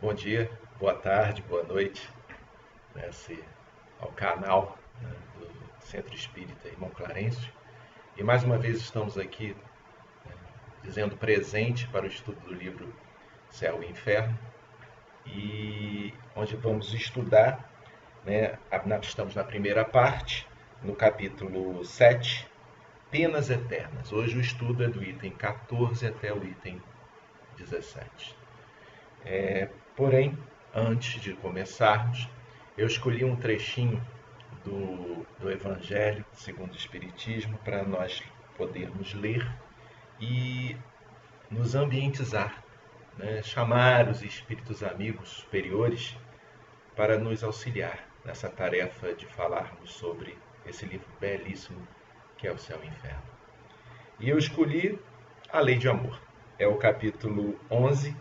Bom dia, boa tarde, boa noite, ao canal, do Centro Espírita Irmão Clarencio. E mais uma vez estamos aqui, dizendo presente para o estudo do livro Céu e Inferno, e onde vamos estudar, estamos na primeira parte, no capítulo 7, Penas Eternas. Hoje o estudo é do item 14 até o item 17. Porém, antes de começarmos, eu escolhi um trechinho do Evangelho segundo o Espiritismo para nós podermos ler e nos ambientizar, chamar os espíritos amigos superiores para nos auxiliar nessa tarefa de falarmos sobre esse livro belíssimo que é o Céu e Inferno. E eu escolhi a Lei de Amor. É o capítulo 11,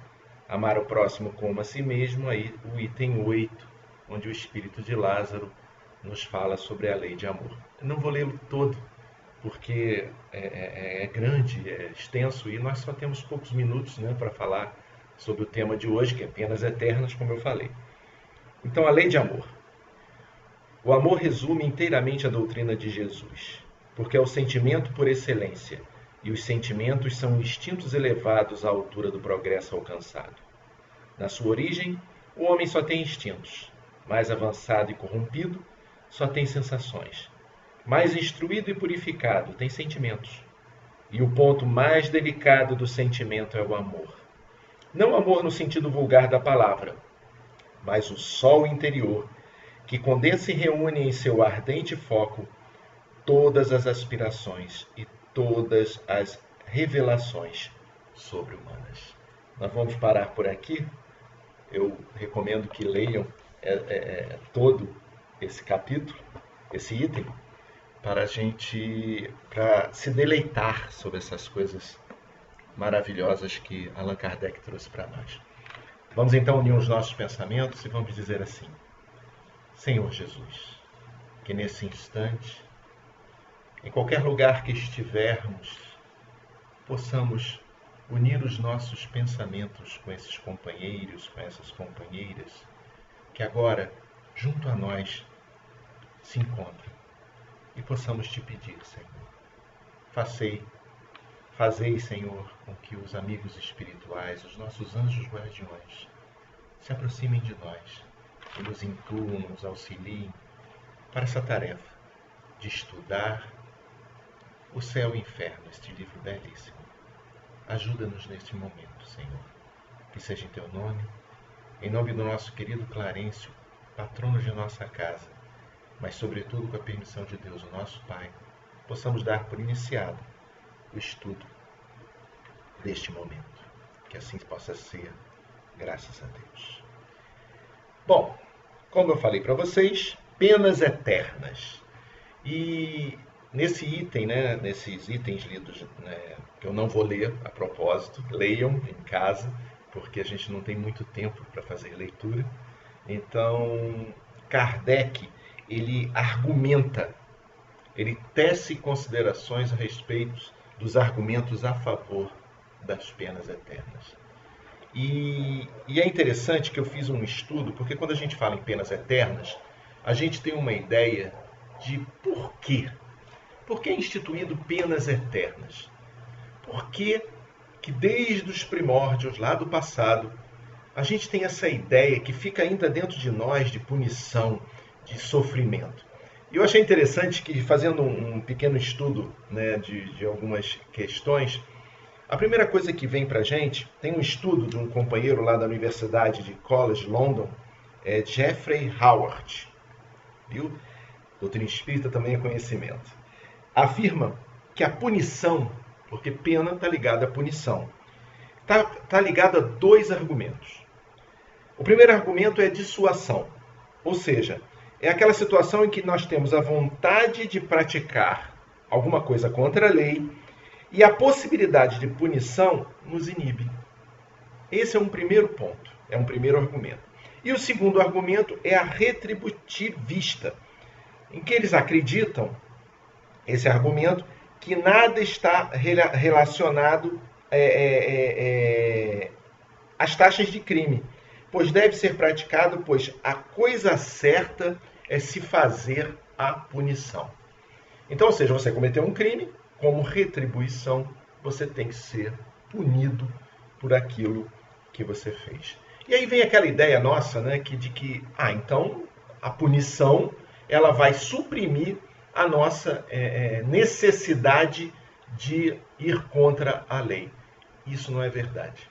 Amar o próximo como a si mesmo, aí o item 8, onde o espírito de Lázaro nos fala sobre a lei de amor. Eu não vou lê-lo todo, porque é grande, é extenso, e nós só temos poucos minutos para falar sobre o tema de hoje, que é Penas Eternas, como eu falei. Então, a lei de amor. O amor resume inteiramente a doutrina de Jesus, porque é o sentimento por excelência, e os sentimentos são instintos elevados à altura do progresso alcançado. Na sua origem, o homem só tem instintos. Mais avançado e corrompido, só tem sensações. Mais instruído e purificado, tem sentimentos. E o ponto mais delicado do sentimento é o amor. Não amor no sentido vulgar da palavra, mas o sol interior, que condensa e reúne em seu ardente foco todas as aspirações e todas as revelações sobre-humanas. Nós vamos parar por aqui. Eu recomendo que leiam todo esse capítulo, esse item, para se deleitar sobre essas coisas maravilhosas que Allan Kardec trouxe para nós. Vamos então unir os nossos pensamentos e vamos dizer assim: Senhor Jesus, que nesse instante, em qualquer lugar que estivermos, possamos unir os nossos pensamentos com esses companheiros, com essas companheiras, que agora, junto a nós, se encontram, e possamos te pedir, Senhor, fazei, Senhor, com que os amigos espirituais, os nossos anjos guardiões, se aproximem de nós e nos intuam, nos auxiliem para essa tarefa de estudar o Céu e o Inferno, este livro belíssimo. Ajuda-nos neste momento, Senhor. Que seja em teu nome, em nome do nosso querido Clarencio, patrono de nossa casa, mas sobretudo com a permissão de Deus, o nosso Pai, possamos dar por iniciado o estudo deste momento. Que assim possa ser, graças a Deus. Bom, como eu falei para vocês, penas eternas. E nesse item, nesses itens lidos, que eu não vou ler a propósito, leiam em casa, porque a gente não tem muito tempo para fazer leitura. Então, Kardec, ele argumenta, ele tece considerações a respeito dos argumentos a favor das penas eternas. E é interessante que eu fiz um estudo, porque quando a gente fala em penas eternas, a gente tem uma ideia de por quê. Por que é instituído penas eternas? Por que desde os primórdios, lá do passado, a gente tem essa ideia que fica ainda dentro de nós de punição, de sofrimento? E eu achei interessante que, fazendo um pequeno estudo de algumas questões, a primeira coisa que vem para a gente, tem um estudo de um companheiro lá da Universidade de College London, Jeffrey Howard, viu? Doutrina espírita também é conhecimento. Afirma que a punição, porque pena está ligada à punição, está ligada a dois argumentos. O primeiro argumento é a dissuasão, ou seja, é aquela situação em que nós temos a vontade de praticar alguma coisa contra a lei e a possibilidade de punição nos inibe. Esse é um primeiro ponto, é um primeiro argumento. E o segundo argumento é a retributivista, em que eles acreditam, esse argumento, que nada está relacionado às taxas de crime. pois deve ser praticado, pois a coisa certa é se fazer a punição. Então, ou seja, você cometeu um crime, como retribuição, você tem que ser punido por aquilo que você fez. E aí vem aquela ideia nossa, né, de que, então a punição ela vai suprimir a nossa necessidade de ir contra a lei. Isso não é verdade.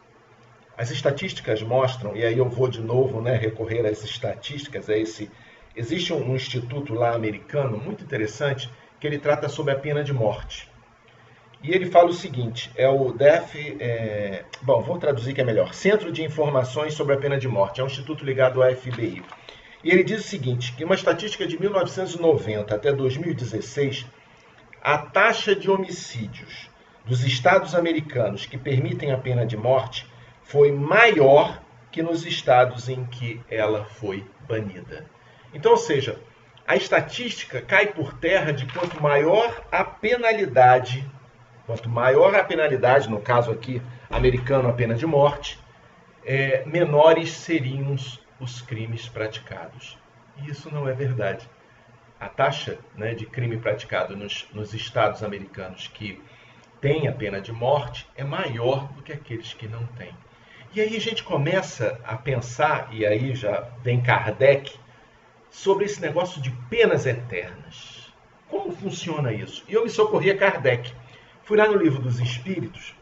As estatísticas mostram, e aí eu vou de novo, né, recorrer às estatísticas, existe um instituto lá americano muito interessante que ele trata sobre a pena de morte. E ele fala o seguinte, é o vou traduzir que é melhor, Centro de Informações sobre a Pena de Morte, é um instituto ligado ao FBI. E ele diz o seguinte, que uma estatística de 1990 até 2016, a taxa de homicídios dos estados americanos que permitem a pena de morte foi maior que nos estados em que ela foi banida. Então, ou seja, a estatística cai por terra de quanto maior a penalidade, no caso aqui americano, a pena de morte, menores seriam os crimes praticados. E isso não é verdade. A taxa, né, de crime praticado nos estados americanos que têm a pena de morte é maior do que aqueles que não têm. E aí a gente começa a pensar, e aí já vem Kardec, sobre esse negócio de penas eternas. Como funciona isso? E eu me socorri a Kardec. Fui lá no Livro dos Espíritos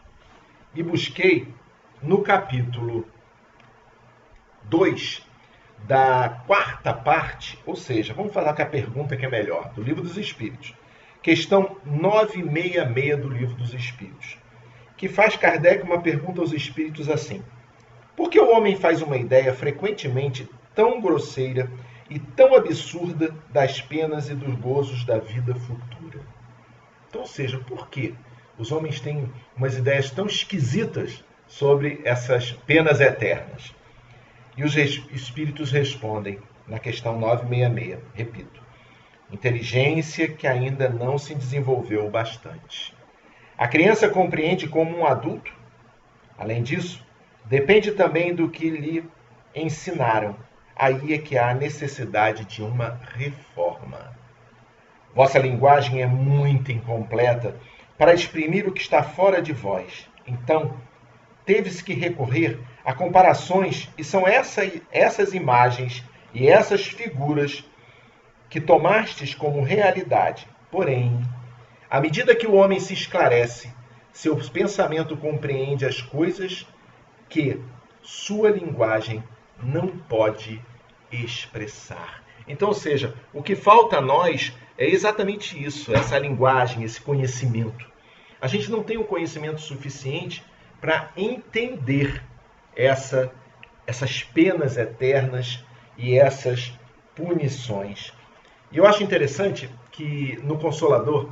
e busquei no capítulo 2 da quarta parte, ou seja, vamos falar com a pergunta que é melhor, do Livro dos Espíritos. Questão 966 do Livro dos Espíritos, que faz Kardec uma pergunta aos espíritos assim: por que o homem faz uma ideia frequentemente tão grosseira e tão absurda das penas e dos gozos da vida futura? Então, ou seja, por que os homens têm umas ideias tão esquisitas sobre essas penas eternas? E os espíritos respondem na questão 966, repito, inteligência que ainda não se desenvolveu bastante. A criança compreende como um adulto. Além disso, depende também do que lhe ensinaram. Aí é que há necessidade de uma reforma. Vossa linguagem é muito incompleta para exprimir o que está fora de vós. Então, teve-se que recorrer a comparações, e são essas imagens e essas figuras que tomastes como realidade. Porém, à medida que o homem se esclarece, seu pensamento compreende as coisas que sua linguagem não pode expressar. Então, ou seja, o que falta a nós é exatamente isso, essa linguagem, esse conhecimento. A gente não tem o conhecimento suficiente para entender essas penas eternas e essas punições. E eu acho interessante que no Consolador,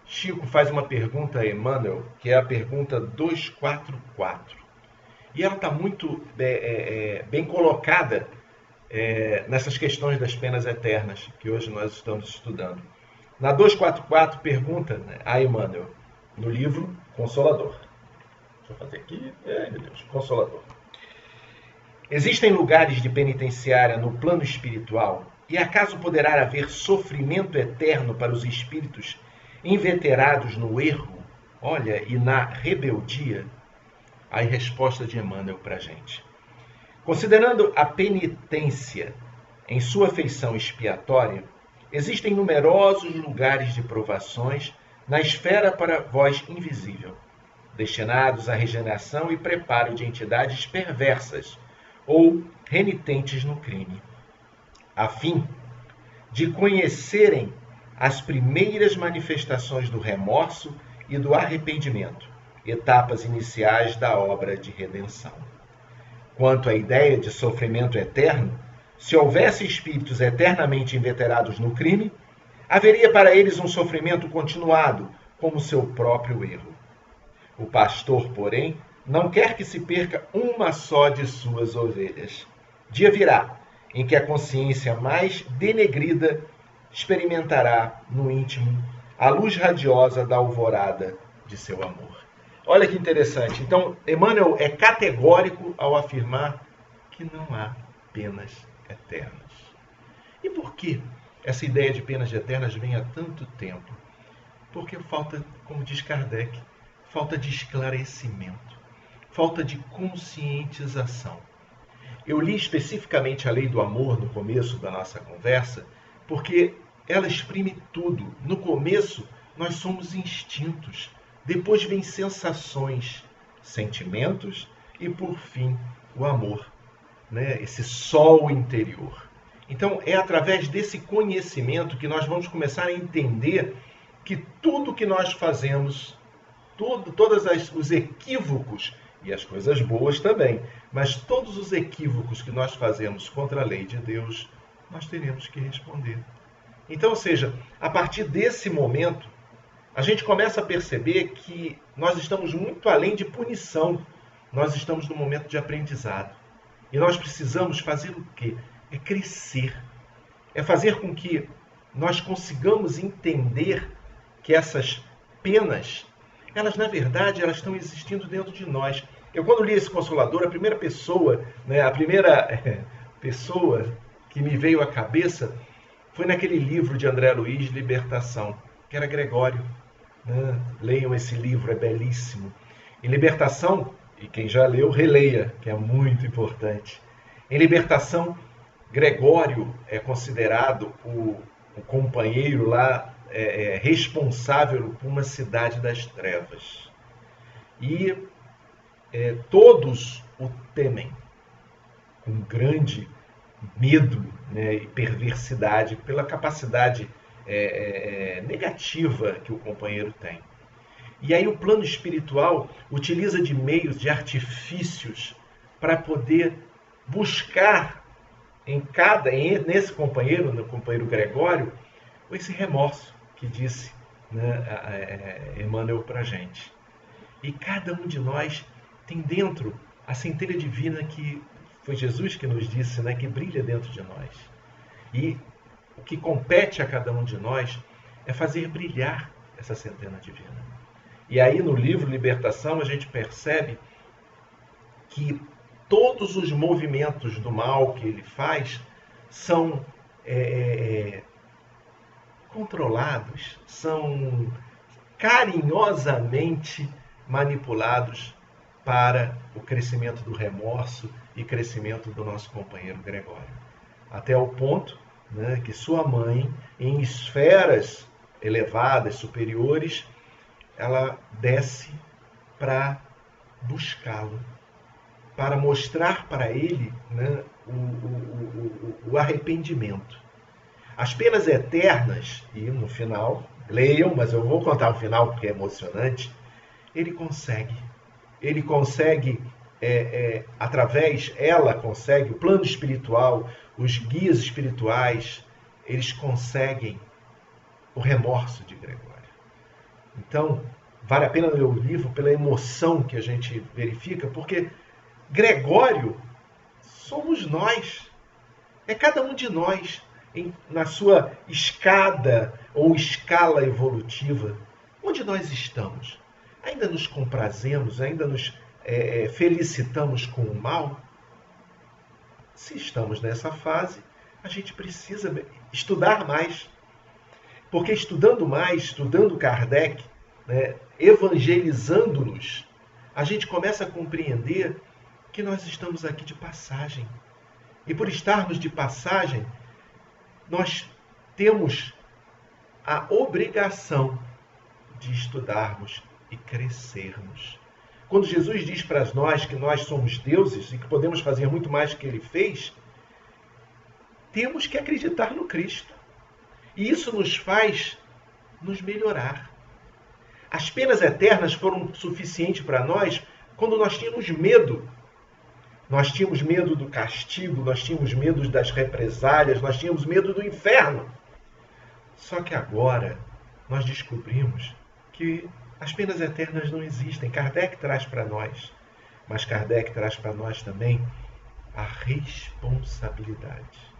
Chico faz uma pergunta a Emmanuel, que é a pergunta 244. E ela está muito bem colocada nessas questões das penas eternas, que hoje nós estamos estudando. Na 244 pergunta, né, a Emmanuel, no livro Consolador. Deixa eu fazer aqui. Meu Deus, Consolador. Existem lugares de penitenciária no plano espiritual, e acaso poderá haver sofrimento eterno para os espíritos inveterados no erro, e na rebeldia? Aí resposta de Emmanuel para a gente. Considerando a penitência em sua feição expiatória, existem numerosos lugares de provações na esfera para vós invisível, destinados à regeneração e preparo de entidades perversas ou renitentes no crime, a fim de conhecerem as primeiras manifestações do remorso e do arrependimento, etapas iniciais da obra de redenção. Quanto à ideia de sofrimento eterno, se houvesse espíritos eternamente inveterados no crime, haveria para eles um sofrimento continuado, como seu próprio erro. O pastor, porém, não quer que se perca uma só de suas ovelhas. Dia virá em que a consciência mais denegrida experimentará no íntimo a luz radiosa da alvorada de seu amor. Olha que interessante. Então, Emmanuel é categórico ao afirmar que não há penas eternas. E por que essa ideia de penas eternas vem há tanto tempo? Porque falta, como diz Kardec, falta de esclarecimento, falta de conscientização. Eu li especificamente a Lei do Amor no começo da nossa conversa, porque ela exprime tudo. No começo, nós somos instintos, depois vem sensações, sentimentos e, por fim, o amor, né? Esse sol interior. Então, é através desse conhecimento que nós vamos começar a entender que tudo que nós fazemos, todos os equívocos, e as coisas boas também, mas todos os equívocos que nós fazemos contra a lei de Deus, nós teremos que responder. Então, ou seja, a partir desse momento, a gente começa a perceber que nós estamos muito além de punição, nós estamos no momento de aprendizado. E nós precisamos fazer o quê? É crescer. É fazer com que nós consigamos entender que essas penas, elas na verdade, elas estão existindo dentro de nós. Eu quando li esse Consolador, a primeira pessoa que me veio à cabeça foi naquele livro de André Luiz, Libertação, que era Gregório. Né? Leiam esse livro, é belíssimo. Em Libertação, e quem já leu, releia, que é muito importante. Em Libertação, Gregório é considerado o companheiro lá responsável por uma cidade das trevas. E todos o temem, com grande medo, né, e perversidade, pela capacidade negativa que o companheiro tem. E aí o plano espiritual utiliza de meios, de artifícios, para poder buscar nesse companheiro, no companheiro Gregório, esse remorso que disse, né, Emmanuel para a gente. E cada um de nós tem dentro a centelha divina que foi Jesus que nos disse, né, que brilha dentro de nós. E o que compete a cada um de nós é fazer brilhar essa centelha divina. E aí no livro Libertação a gente percebe que todos os movimentos do mal que ele faz são controlados, são carinhosamente manipulados para o crescimento do remorso e crescimento do nosso companheiro Gregório. Até o ponto, né, que sua mãe, em esferas elevadas, superiores, ela desce para buscá-lo, para mostrar para ele, né, o arrependimento. As penas eternas, e no final, leiam, mas eu vou contar o final porque é emocionante, ele consegue, ela consegue, o plano espiritual, os guias espirituais, eles conseguem o remorso de Gregório. Então, vale a pena ler o livro pela emoção que a gente verifica, porque Gregório somos nós, é cada um de nós, na sua escada ou escala evolutiva, onde nós estamos. Ainda nos comprazemos, ainda nos felicitamos com o mal? Se estamos nessa fase, a gente precisa estudar mais. Porque estudando mais, estudando Kardec, né, evangelizando-nos, a gente começa a compreender que nós estamos aqui de passagem. E por estarmos de passagem, nós temos a obrigação de estudarmos e crescermos. Quando Jesus diz para nós que nós somos deuses e que podemos fazer muito mais do que ele fez, temos que acreditar no Cristo. E isso nos faz nos melhorar. As penas eternas foram suficientes para nós quando nós tínhamos medo. Nós tínhamos medo do castigo, nós tínhamos medo das represálias, nós tínhamos medo do inferno. Só que agora nós descobrimos que as penas eternas não existem. Kardec traz para nós, mas Kardec traz para nós também a responsabilidade.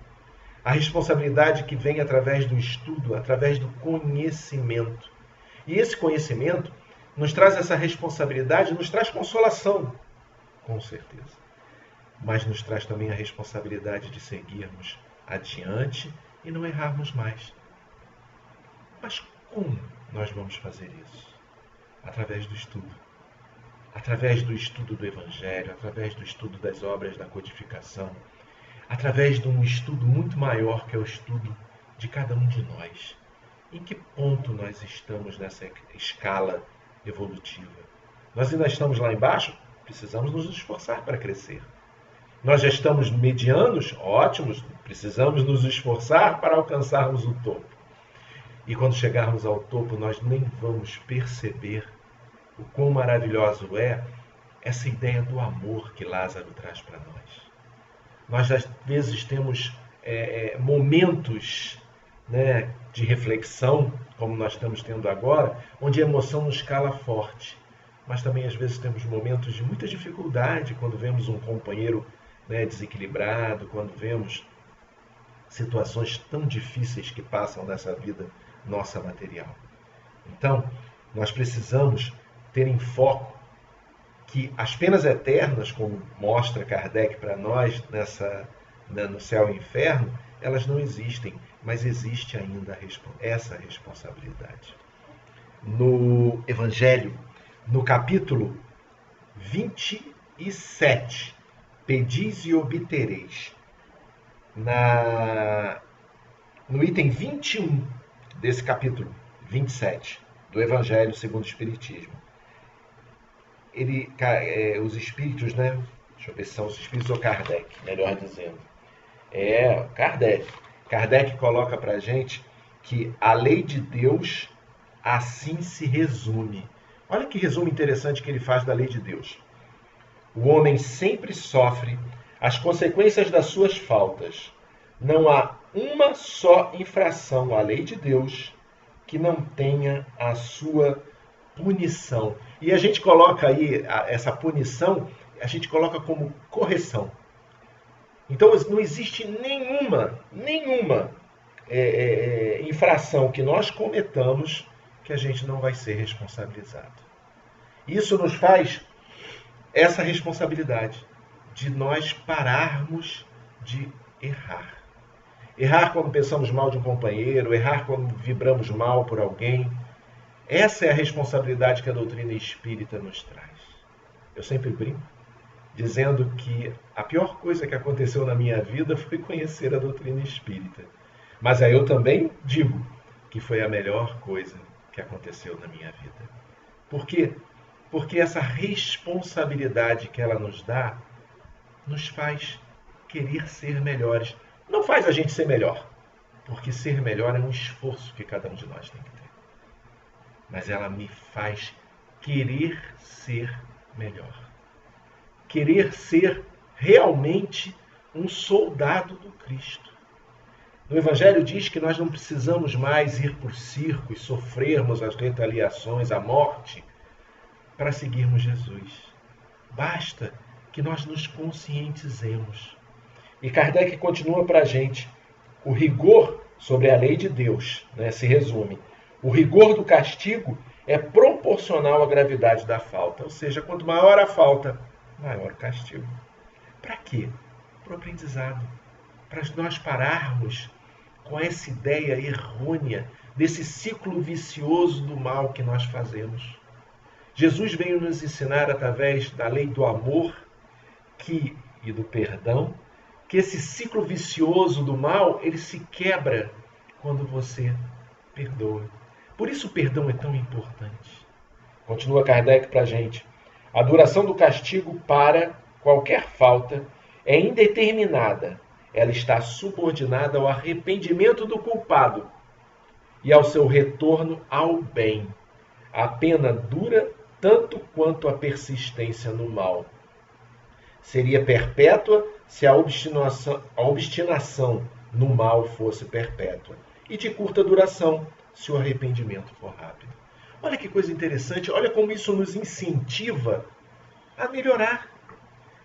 A responsabilidade que vem através do estudo, através do conhecimento. E esse conhecimento nos traz essa responsabilidade, nos traz consolação, com certeza. mas nos traz também a responsabilidade de seguirmos adiante e não errarmos mais. Mas como nós vamos fazer isso? Através do estudo. Através do estudo do Evangelho, através do estudo das obras da codificação, através de um estudo muito maior, que é o estudo de cada um de nós. Em que ponto nós estamos nessa escala evolutiva? Nós ainda estamos lá embaixo? Precisamos nos esforçar para crescer. Nós já estamos medianos? Ótimos, precisamos nos esforçar para alcançarmos o topo. E quando chegarmos ao topo, nós nem vamos perceber o quão maravilhoso é essa ideia do amor que Lázaro traz para nós. Nós, às vezes, temos momentos, né, de reflexão, como nós estamos tendo agora, onde a emoção nos cala forte. Mas também, às vezes, temos momentos de muita dificuldade, quando vemos um companheiro, né, desequilibrado, quando vemos situações tão difíceis que passam nessa vida nossa material. Então, nós precisamos ter em foco que as penas eternas, como mostra Kardec para nós no céu e inferno, elas não existem, mas existe ainda essa responsabilidade. No Evangelho, no capítulo 27, pedis e obtereis, no item 21 desse capítulo 27 do Evangelho segundo o Espiritismo, os espíritos, né? Deixa eu ver se são os espíritos ou Kardec, melhor dizendo. Kardec. Kardec coloca para a gente que a lei de Deus assim se resume. Olha que resumo interessante que ele faz da lei de Deus. O homem sempre sofre as consequências das suas faltas. Não há uma só infração à lei de Deus que não tenha a sua punição. E a gente coloca aí essa punição, a gente coloca como correção. Então não existe nenhuma infração que nós cometamos que a gente não vai ser responsabilizado. Isso nos faz essa responsabilidade de nós pararmos de errar. Errar quando pensamos mal de um companheiro, errar quando vibramos mal por alguém. Essa é a responsabilidade que a doutrina espírita nos traz. Eu sempre brinco, dizendo que a pior coisa que aconteceu na minha vida foi conhecer a doutrina espírita. Mas aí eu também digo que foi a melhor coisa que aconteceu na minha vida. Por quê? Porque essa responsabilidade que ela nos dá, nos faz querer ser melhores. Não faz a gente ser melhor, porque ser melhor é um esforço que cada um de nós tem que ter. Mas ela me faz querer ser melhor. Querer ser realmente um soldado do Cristo. No Evangelho diz que nós não precisamos mais ir por circo e sofrermos as retaliações, a morte, para seguirmos Jesus. Basta que nós nos conscientizemos. E Kardec continua para a gente. O rigor sobre a lei de Deus, né, se resume. O rigor do castigo é proporcional à gravidade da falta. Ou seja, quanto maior a falta, maior o castigo. Para quê? Para o aprendizado. Para nós pararmos com essa ideia errônea desse ciclo vicioso do mal que nós fazemos. Jesus veio nos ensinar através da lei do amor e do perdão, que esse ciclo vicioso do mal, ele se quebra quando você perdoa. Por isso o perdão é tão importante. Continua Kardec para a gente. A duração do castigo para qualquer falta é indeterminada. Ela está subordinada ao arrependimento do culpado e ao seu retorno ao bem. A pena dura tanto quanto a persistência no mal. Seria perpétua se a obstinação no mal fosse perpétua, e de curta duração se o arrependimento for rápido. Olha que coisa interessante, olha como isso nos incentiva a melhorar.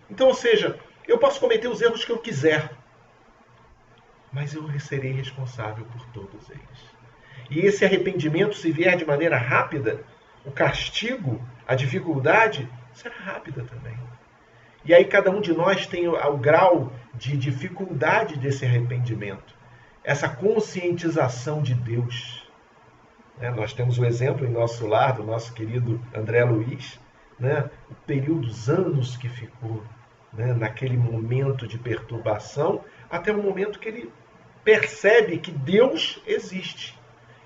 Então, ou seja, eu posso cometer os erros que eu quiser, mas eu serei responsável por todos eles. E esse arrependimento, se vier de maneira rápida, o castigo, a dificuldade, será rápida também. E aí cada um de nós tem o grau de dificuldade desse arrependimento, essa conscientização de Deus. Nós temos o exemplo em nosso lar do nosso querido André Luiz, o período, os anos que ficou naquele momento de perturbação, até o momento que ele percebe que Deus existe.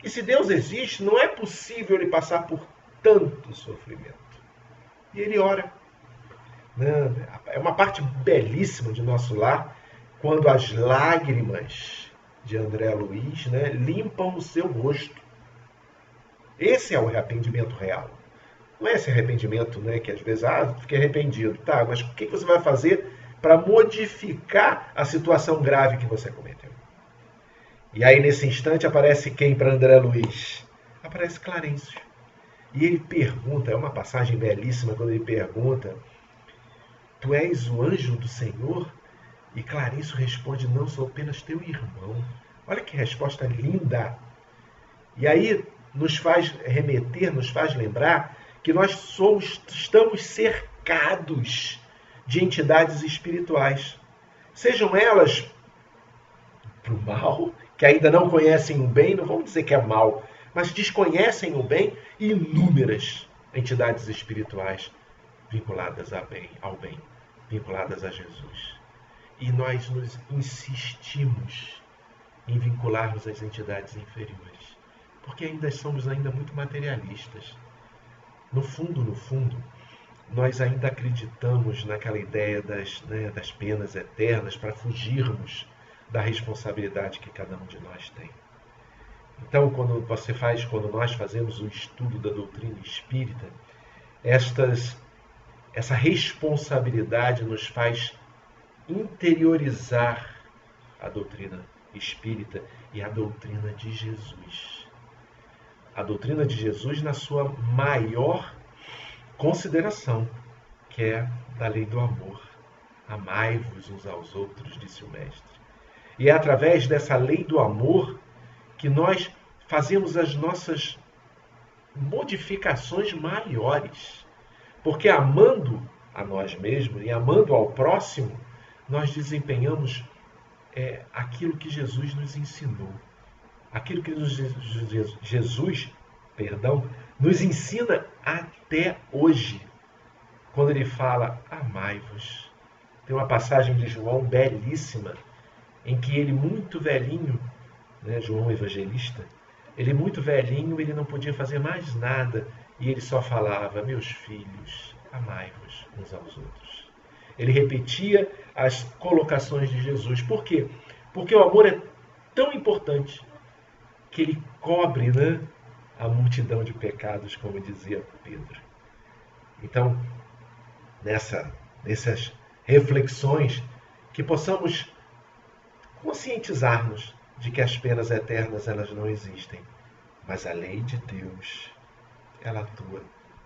E se Deus existe, não é possível ele passar por tanto sofrimento. E ele ora. É uma parte belíssima de nosso lar, quando as lágrimas de André Luiz limpam o seu rosto. Esse é o arrependimento real. Não é esse arrependimento que às vezes, fiquei arrependido. Tá, mas o que você vai fazer para modificar a situação grave que você cometeu? E aí nesse instante aparece quem para André Luiz? Aparece Clarencio. E ele pergunta, é uma passagem belíssima quando ele pergunta: tu és o anjo do Senhor? E Clarencio responde: não, sou apenas teu irmão. Olha que resposta linda. E aí nos faz remeter, nos faz lembrar que nós estamos cercados de entidades espirituais. Sejam elas para o mal, que ainda não conhecem o bem, não vamos dizer que é mal, mas desconhecem o bem, e inúmeras entidades espirituais vinculadas ao bem, vinculadas a Jesus. E nós nos insistimos em vincularmos as entidades inferiores, porque ainda somos muito materialistas. No fundo, nós ainda acreditamos naquela ideia das penas eternas para fugirmos da responsabilidade que cada um de nós tem. Então, quando nós fazemos o estudo da doutrina espírita, essa responsabilidade nos faz interiorizar a doutrina espírita e a doutrina de Jesus. A doutrina de Jesus na sua maior consideração, que é da lei do amor. Amai-vos uns aos outros, disse o Mestre. E é através dessa lei do amor que nós fazemos as nossas modificações maiores. Porque amando a nós mesmos e amando ao próximo, nós desempenhamos aquilo que Jesus nos ensinou. Aquilo que Jesus nos ensina até hoje. Quando ele fala, amai-vos. Tem uma passagem de João belíssima, em que ele muito velhinho, João Evangelista, ele muito velhinho, ele não podia fazer mais nada, e ele só falava: meus filhos, amai-vos uns aos outros. Ele repetia as colocações de Jesus. Por quê? Porque o amor é tão importante que ele cobre a multidão de pecados, como dizia Pedro. Então, nessas reflexões, que possamos conscientizar-nos de que as penas eternas elas não existem, mas a lei de Deus, ela atua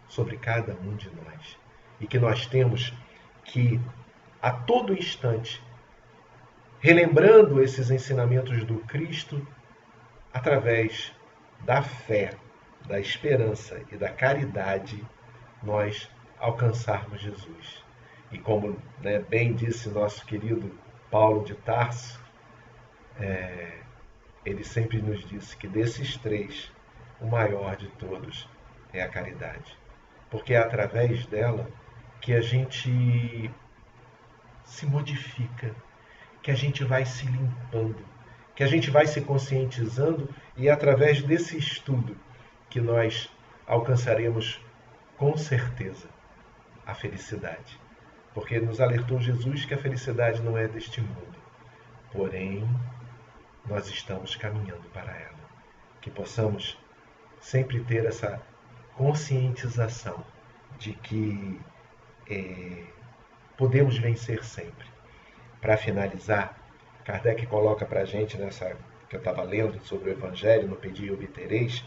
sobre cada um de nós. E que nós temos que, a todo instante, relembrando esses ensinamentos do Cristo, através da fé, da esperança e da caridade, nós alcançarmos Jesus. E como bem disse nosso querido Paulo de Tarso, ele sempre nos disse que desses três, o maior de todos é a caridade. Porque é através dela que a gente se modifica, que a gente vai se limpando, que a gente vai se conscientizando, e é através desse estudo que nós alcançaremos com certeza a felicidade. Porque nos alertou Jesus que a felicidade não é deste mundo, porém nós estamos caminhando para ela. Que possamos sempre ter essa conscientização de que podemos vencer sempre. Para finalizar, Kardec coloca para a gente, nessa que eu estava lendo sobre o Evangelho, no Pedi e Obtereis: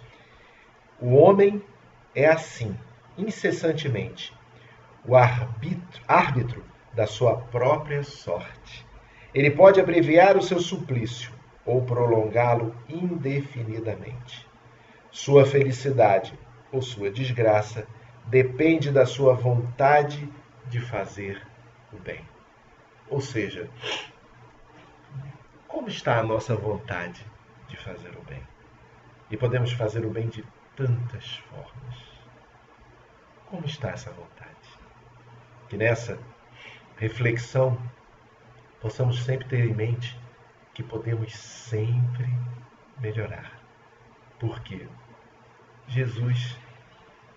o homem é assim, incessantemente, o árbitro da sua própria sorte. Ele pode abreviar o seu suplício ou prolongá-lo indefinidamente. Sua felicidade ou sua desgraça depende da sua vontade de fazer o bem. Ou seja, como está a nossa vontade de fazer o bem? E podemos fazer o bem de tantas formas. Como está essa vontade? Que nessa reflexão possamos sempre ter em mente que podemos sempre melhorar. Porque Jesus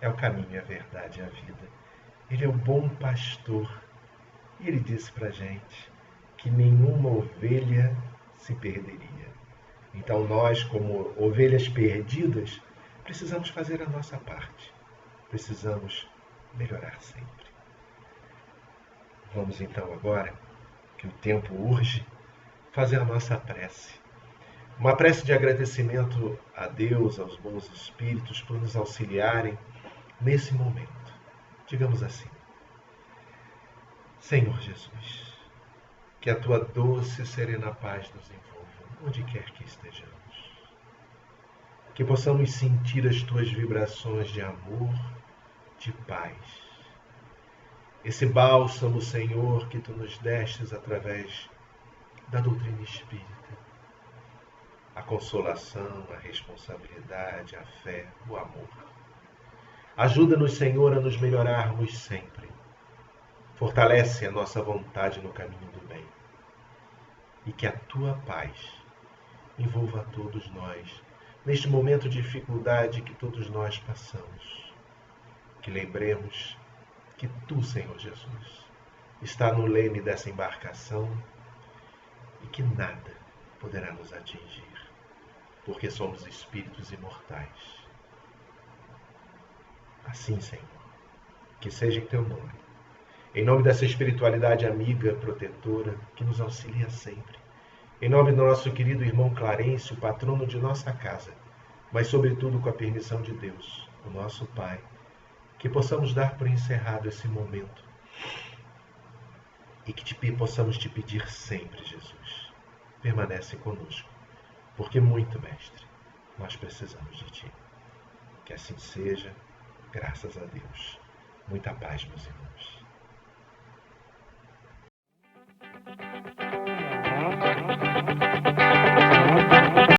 é o caminho, a verdade e a vida. Ele é o bom pastor. E ele disse para a gente que nenhuma ovelha se perderia. Então nós, como ovelhas perdidas, precisamos fazer a nossa parte. Precisamos melhorar sempre. Vamos então agora, que o tempo urge, fazer a nossa prece. Uma prece de agradecimento a Deus, aos bons espíritos, por nos auxiliarem nesse momento. Digamos assim: Senhor Jesus, que a tua doce e serena paz nos envolva, onde quer que estejamos. Que possamos sentir as tuas vibrações de amor, de paz. Esse bálsamo, Senhor, que tu nos destes através da doutrina espírita. A consolação, a responsabilidade, a fé, o amor. Ajuda-nos, Senhor, a nos melhorarmos sempre. Fortalece a nossa vontade no caminho do bem. E que a tua paz envolva a todos nós, neste momento de dificuldade que todos nós passamos. Que lembremos que tu, Senhor Jesus, está no leme dessa embarcação e que nada poderá nos atingir, porque somos espíritos imortais. Assim, Senhor, que seja em teu nome. Em nome dessa espiritualidade amiga, protetora, que nos auxilia sempre. Em nome do nosso querido irmão Clarencio, patrono de nossa casa, mas sobretudo com a permissão de Deus, o nosso Pai, que possamos dar por encerrado esse momento e que possamos te pedir sempre, Jesus, permanece conosco, porque muito, Mestre, nós precisamos de ti. Que assim seja, graças a Deus. Muita paz, meus irmãos.